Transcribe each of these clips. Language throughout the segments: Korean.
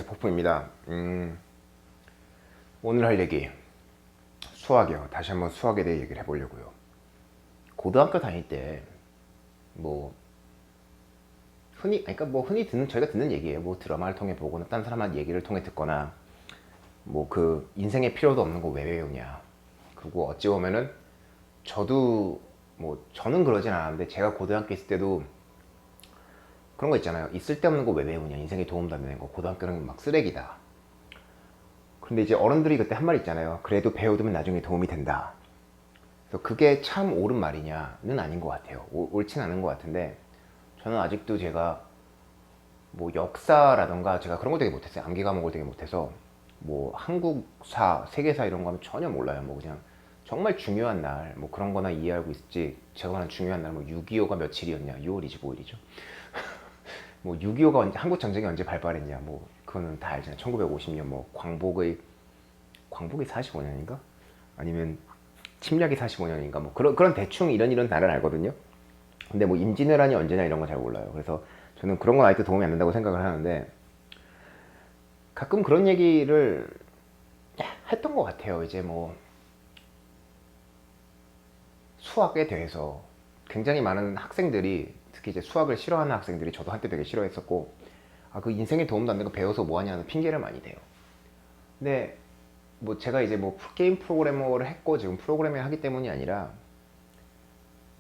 폭풍입니다. 오늘 할 얘기 수학이요. 다시 한번 수학에 대해 얘기를 해보려고요. 고등학교 다닐 때 뭐 흔히 듣는 저희가 듣는 얘기예요. 뭐 드라마를 통해 보거나 딴 사람한 얘기를 통해 듣거나 뭐 그 인생에 필요도 없는 거 왜 외우냐. 그리고 어찌 보면은 저도 뭐 저는 그러진 않았는데 제가 고등학교 있을 때도 그런 거 있잖아요. 있을 데 없는 거 왜 외우냐. 인생에 도움 되는 거. 고등학교는 막 쓰레기다. 근데 이제 어른들이 그때 한 말 있잖아요. 그래도 배워두면 나중에 도움이 된다. 그래서 그게 참 옳은 말이냐는 아닌 것 같아요. 옳진 않은 것 같은데 저는 아직도 제가 뭐 역사라던가 제가 그런 거 되게 못했어요. 암기 과목을 되게 못해서 뭐 한국사, 세계사 이런 거 하면 전혀 몰라요. 뭐 그냥 정말 중요한 날 뭐 그런 거나 이해하고 있지. 제가 하는 중요한 날 뭐 6.25가 며칠이었냐. 6월이지 5일이죠. 뭐 6.25가 언제, 한국 전쟁이 언제 발발했냐. 뭐 그거는 다 알잖아요. 1950년 뭐 광복이 45년인가? 아니면 침략이 45년인가? 뭐 그런 대충 이런 날을 알거든요. 근데 뭐 임진왜란이 언제냐 이런 거 잘 몰라요. 그래서 저는 그런 건 아직도 도움이 안 된다고 생각을 하는데 가끔 그런 얘기를 했던 것 같아요. 이제 뭐 수학에 대해서 굉장히 많은 학생들이 특히 이제 수학을 싫어하는 학생들이 저도 한때 되게 싫어했었고 그 인생에 도움도 안 되고 배워서 뭐 하냐는 핑계를 많이 대요. 근데 뭐 제가 이제 뭐 게임 프로그래머를 했고 지금 프로그래밍을 하기 때문이 아니라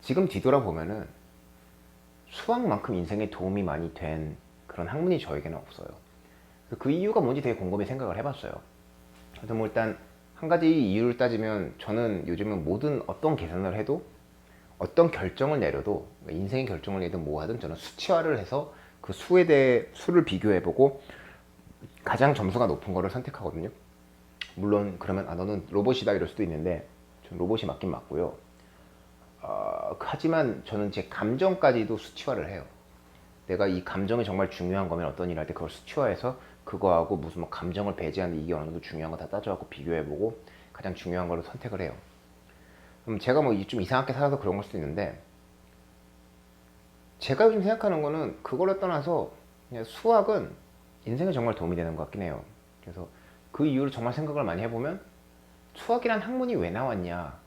지금 뒤돌아보면은 수학만큼 인생에 도움이 많이 된 그런 학문이 저에게는 없어요. 그 이유가 뭔지 되게 곰곰이 생각을 해봤어요. 그래서 뭐 일단 한 가지 이유를 따지면 저는 요즘은 모든 어떤 계산을 해도 어떤 결정을 내려도 인생의 결정을 내든 뭐 하든 저는 수치화를 해서 그 수에 대해 수를 비교해보고 가장 점수가 높은 거를 선택하거든요. 물론 그러면 너는 로봇이다 이럴 수도 있는데 전 로봇이 맞긴 맞고요. 하지만 저는 제 감정까지도 수치화를 해요. 내가 이 감정이 정말 중요한 거면 어떤 일 할 때 그걸 수치화해서 그거하고 무슨 뭐 감정을 배제하는데 이게 어느 정도 중요한 거 다 따져갖고 비교해보고 가장 중요한 거를 선택을 해요. 그럼 제가 뭐 좀 이상하게 살아서 그런 걸 수도 있는데 제가 요즘 생각하는 거는 그거를 떠나서 그냥 수학은 인생에 정말 도움이 되는 것 같긴 해요. 그래서 그 이유로 정말 생각을 많이 해보면 수학이란 학문이 왜 나왔냐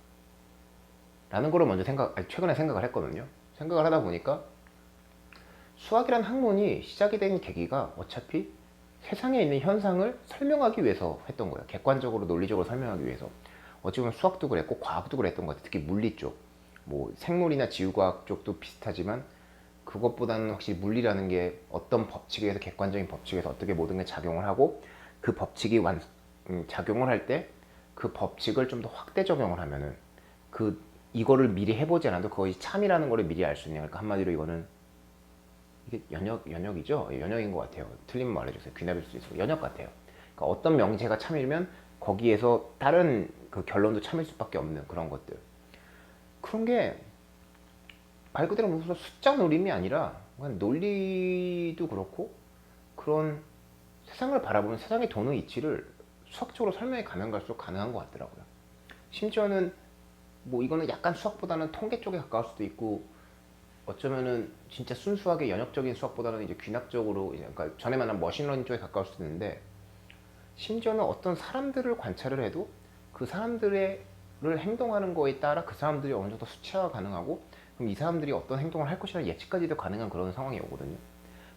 라는 거를 먼저 최근에 생각을 했거든요. 생각을 하다 보니까 수학이란 학문이 시작이 된 계기가 어차피 세상에 있는 현상을 설명하기 위해서 했던 거예요. 객관적으로 논리적으로 설명하기 위해서. 어찌 보면 수학도 그랬고 과학도 그랬던 것 같아요. 특히 물리 쪽, 뭐 생물이나 지구과학 쪽도 비슷하지만 그것보다는 확실히 물리라는 게 어떤 법칙에 의해서 객관적인 법칙에서 어떻게 모든 게 작용을 하고 그 법칙이 작용을 할 때 그 법칙을 좀 더 확대 적용을 하면은 이거를 미리 해보지 않아도 그것이 참이라는 거를 미리 알 수 있는. 그러니까 한마디로 이거는 이게 연역이죠? 연역인 것 같아요. 틀리면 말해주세요. 귀납일 수도 있고 연역 같아요. 그러니까 어떤 명제가 참이면 거기에서 다른 그 결론도 참일 수밖에 없는 그런 것들. 그런 게 말 그대로 무슨 숫자 노림이 아니라 논리도 그렇고 그런 세상을 바라보는 세상의 도는 이치를 수학적으로 설명해 가면 갈수록 가능한 것 같더라고요. 심지어는 뭐 이거는 약간 수학보다는 통계 쪽에 가까울 수도 있고 어쩌면은 진짜 순수하게 연역적인 수학보다는 이제 귀납적으로 그러니까 전에 말한 머신러닝 쪽에 가까울 수도 있는데 심지어는 어떤 사람들을 관찰을 해도 그 사람들의 행동하는 거에 따라 그 사람들이 어느 정도 수치화가 가능하고 그럼 이 사람들이 어떤 행동을 할 것이라는 예측까지도 가능한 그런 상황이 오거든요.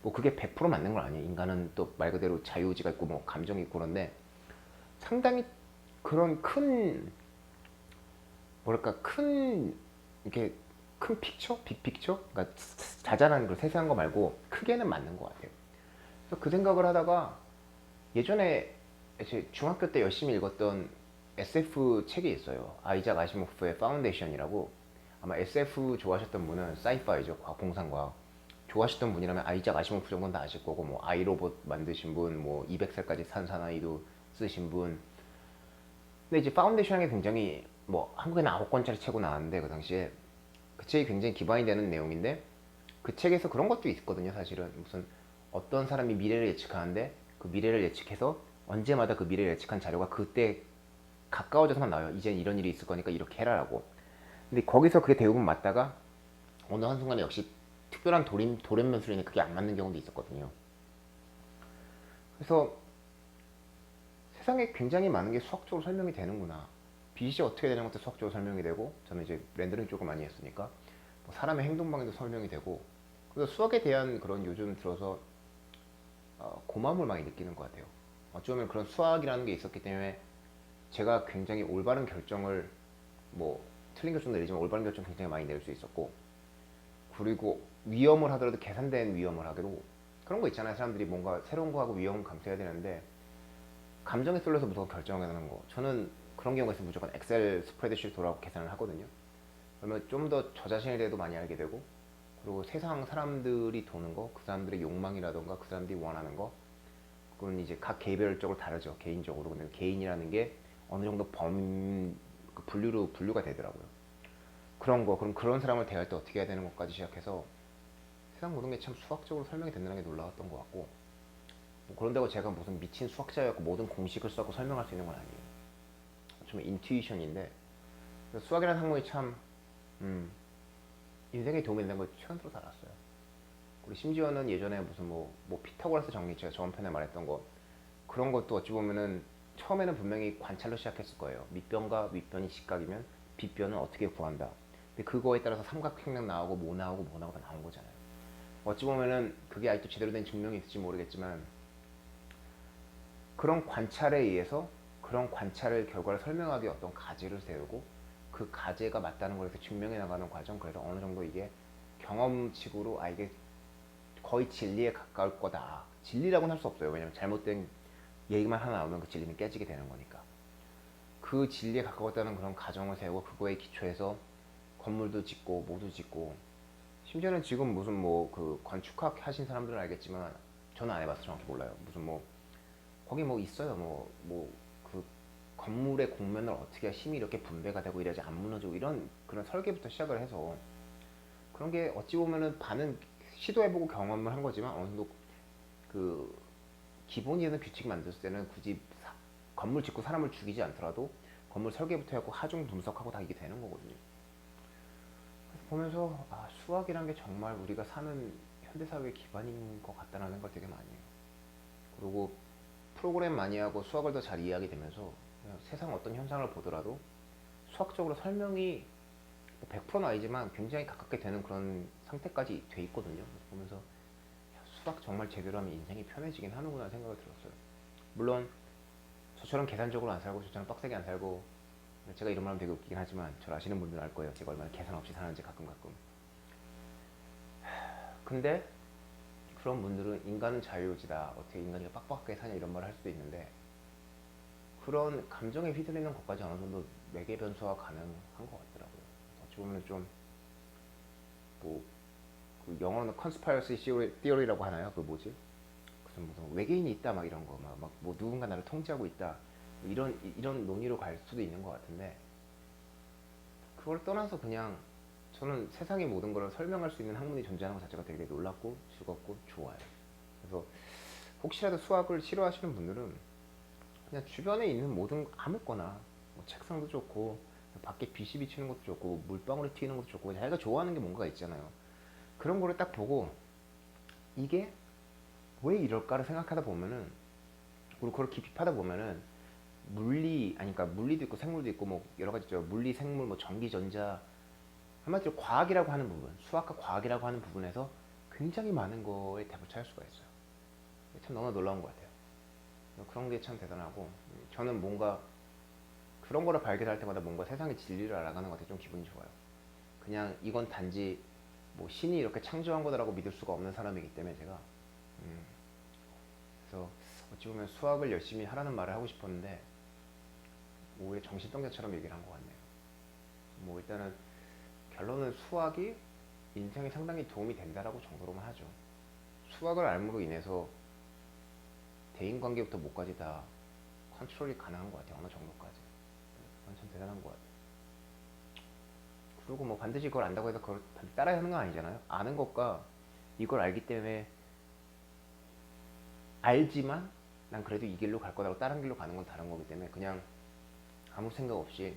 뭐 그게 100% 맞는 건 아니에요. 인간은 또 말 그대로 자유의지가 있고 뭐 감정이 있고 그런데 상당히 그런 큰 이렇게 큰 픽처? 빅픽처? 그러니까 자잘한 그 세세한 거 말고 크게는 맞는 것 같아요. 그래서 그 생각을 하다가 예전에 제 중학교 때 열심히 읽었던 SF 책이 있어요. 아이작 아시모프의 파운데이션이라고. 아마 SF 좋아하셨던 분은 사이파이죠. 과학, 공상과학. 좋아하셨던 분이라면 아이작 아시모프 정도는 다 아실 거고 뭐 아이로봇 만드신 분, 뭐 200살까지 산 사나이도 쓰신 분. 근데 이제 파운데이션이 굉장히 뭐 한국에는 9권짜리 책으로 나왔는데 그 당시에 그 책이 굉장히 기반이 되는 내용인데 그 책에서 그런 것도 있거든요. 사실은 무슨 어떤 사람이 미래를 예측하는데 그 미래를 예측해서 언제마다 그 미래를 예측한 자료가 그때 가까워져서만 나와요. 이제 이런 일이 있을 거니까 이렇게 해라라고. 근데 거기서 그게 대부분 맞다가 어느 한순간에 역시 특별한 돌연변수라니 그게 안 맞는 경우도 있었거든요. 그래서 세상에 굉장히 많은 게 수학적으로 설명이 되는구나. 빛이 어떻게 되는 것도 수학적으로 설명이 되고, 저는 이제 렌더링 쪽을 많이 했으니까 뭐 사람의 행동 방향도 설명이 되고, 그래서 수학에 대한 그런 요즘 들어서 고마움을 많이 느끼는 것 같아요. 어쩌면 그런 수학이라는 게 있었기 때문에 제가 굉장히 올바른 결정을, 뭐 틀린 결정도 내리지만 올바른 결정 굉장히 많이 낼 수 있었고, 그리고 위험을 하더라도 계산된 위험을 하기로, 그런 거 있잖아요. 사람들이 뭔가 새로운 거 하고 위험을 감수해야 되는데 감정에 쏠려서 무조건 결정하는 거, 저는 그런 경우가 있으면 무조건 엑셀 스프레드शी트 돌아가고 계산을 하거든요. 그러면 좀 더 저 자신에 대해도 많이 알게 되고, 그리고 세상 사람들이 도는 거, 그 사람들의 욕망이라던가 그 사람들이 원하는 거, 그건 이제 각 개별적으로 다르죠. 개인적으로. 근데 개인이라는 게 어느 정도 그 분류가 되더라고요. 그런 거, 그럼 그런 사람을 대할 때 어떻게 해야 되는 것까지 시작해서 세상 모든 게 참 수학적으로 설명이 된다는 게 놀라웠던 것 같고, 뭐 그런다고 제가 무슨 미친 수학자였고 모든 공식을 써고 설명할 수 있는 건 아니에요. 좀 인투이션인데, 수학이라는 학문이 참 인생에 도움이 되는 걸 최근 들어서 알았어요. 그리고 심지어는 예전에 무슨 뭐 피타고라스 정리, 제가 저번 편에 말했던 거, 그런 것도 어찌 보면은 처음에는 분명히 관찰로 시작했을 거예요. 밑변과 윗변이 직각이면 빗변은 어떻게 구한다. 근데 그거에 따라서 삼각형량 나오고 뭐 나오고 뭐 나오고 다 나온 거잖아요. 어찌 보면은 그게 아직도 제대로 된 증명이 있을지 모르겠지만, 그런 관찰에 의해서 그런 관찰의 결과를 설명하기 어떤 가지를 세우고, 그 가제가 맞다는 걸 이렇게 증명해 나가는 과정, 그래서 어느 정도 이게 경험칙으로 이게 거의 진리에 가까울 거다. 진리라고는 할 수 없어요. 왜냐면 잘못된 얘기만 하나 나오면 그 진리는 깨지게 되는 거니까. 그 진리에 가까웠다는 그런 가정을 세우고 그거에 기초해서 건물도 짓고 뭐도 짓고, 심지어는 지금 무슨 뭐 그 건축학 하신 사람들은 알겠지만 저는 안 해봐서 정확히 몰라요. 무슨 뭐 거기 뭐 있어요. 뭐 그 건물의 곡면을 어떻게 힘이 이렇게 분배가 되고 이래야지 안 무너지고, 이런 그런 설계부터 시작을 해서 그런 게 어찌 보면은 반은 시도해보고 경험을 한 거지만 어느 정도 그 기본이 되는 규칙 만들었을 때는 굳이 건물 짓고 사람을 죽이지 않더라도 건물 설계부터 해갖고 하중 분석하고 다 이게 되는 거거든요. 그래서 보면서 수학이란 게 정말 우리가 사는 현대사회의 기반인 것 같다는 생각을 되게 많이 해요. 그리고 프로그램 많이 하고 수학을 더 잘 이해하게 되면서 그냥 세상 어떤 현상을 보더라도 수학적으로 설명이 100%는 아니지만 굉장히 가깝게 되는 그런 상태까지 돼 있거든요. 그래서 보면서 수학 정말 제대로 하면 인생이 편해지긴 하는구나 생각이 들었어요. 물론 저처럼 계산적으로 안 살고 저처럼 빡세게 안 살고, 제가 이런 말 하면 되게 웃기긴 하지만 저를 아시는 분들은 알 거예요. 제가 얼마나 계산 없이 사는지 가끔. 근데 그런 분들은 인간은 자유지다, 어떻게 인간이 빡빡하게 사냐 이런 말을 할 수도 있는데, 그런 감정에 휘둘리는 것까지 어느 정도 매개 변수가 가능한 것 같더라고요. 어찌 보면 좀 뭐 그 영어로는 conspiracy theory라고 하나요? 그 뭐지? 무슨 외계인이 있다 막 이런 거, 막 뭐 누군가 나를 통제하고 있다, 이런 논의로 갈 수도 있는 것 같은데, 그걸 떠나서 그냥 저는 세상의 모든 걸 설명할 수 있는 학문이 존재하는 것 자체가 되게 놀랍고 즐겁고 좋아요. 그래서 혹시라도 수학을 싫어하시는 분들은 그냥 주변에 있는 모든 아무거나, 뭐 책상도 좋고 밖에 빛이 비치는 것도 좋고 물방울이 튀는 것도 좋고 자기가 좋아하는 게 뭔가 있잖아요. 그런 거를 딱 보고 이게 왜 이럴까를 생각하다 보면은, 그리고 그걸 깊이 파다 보면은 그러니까 물리도 있고 생물도 있고 뭐 여러 가지 있죠. 물리, 생물, 뭐 전기, 전자, 한마디로 과학이라고 하는 부분, 수학과 과학이라고 하는 부분에서 굉장히 많은 거에 답을 찾을 수가 있어요. 참 너무 놀라운 것 같아요. 그런 게 참 대단하고, 저는 뭔가 그런 거를 발견할 때마다 뭔가 세상의 진리를 알아가는 것 같아요. 좀 기분이 좋아요. 그냥 이건 단지 뭐 신이 이렇게 창조한 거다라고 믿을 수가 없는 사람이기 때문에 제가 그래서 어찌 보면 수학을 열심히 하라는 말을 하고 싶었는데 오히려 정신병자처럼 얘기를 한 것 같네요. 뭐 일단은 결론은 수학이 인생에 상당히 도움이 된다라고 정도로만 하죠. 수학을 알므로 인해서 대인관계부터 뭐까지 다 컨트롤이 가능한 것 같아요. 어느 정도까지. 그건 참 대단한 것 같아요. 그리고 뭐 반드시 그걸 안다고 해서 그걸 따라야 하는 건 아니잖아요. 아는 것과 이걸 알기 때문에 알지만 난 그래도 이 길로 갈 거라고 다른 길로 가는 건 다른 거기 때문에 그냥 아무 생각 없이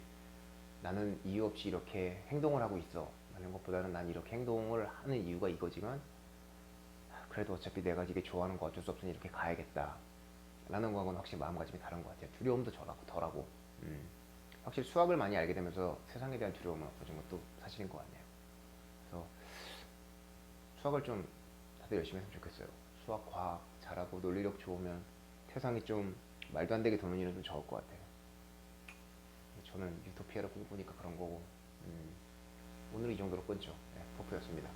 나는 이유 없이 이렇게 행동을 하고 있어 라는 것보다는 난 이렇게 행동을 하는 이유가 이거지만 그래도 어차피 내가 이게 좋아하는 거 어쩔 수 없으니 이렇게 가야겠다 라는 거하고는 확실히 마음가짐이 다른 것 같아요. 두려움도 덜하고. 확실히 수학을 많이 알게 되면서 세상에 대한 두려움은 없어진 것도 사실인 것 같네요. 그래서 수학을 좀 다들 열심히 했으면 좋겠어요. 수학, 과학 잘하고 논리력 좋으면 세상이 좀 말도 안 되게 도는 일은 좀 적을 것 같아요. 저는 유토피아를 꿈꾸니까 그런 거고. 오늘 이 정도로 끊죠. 네, 포프였습니다.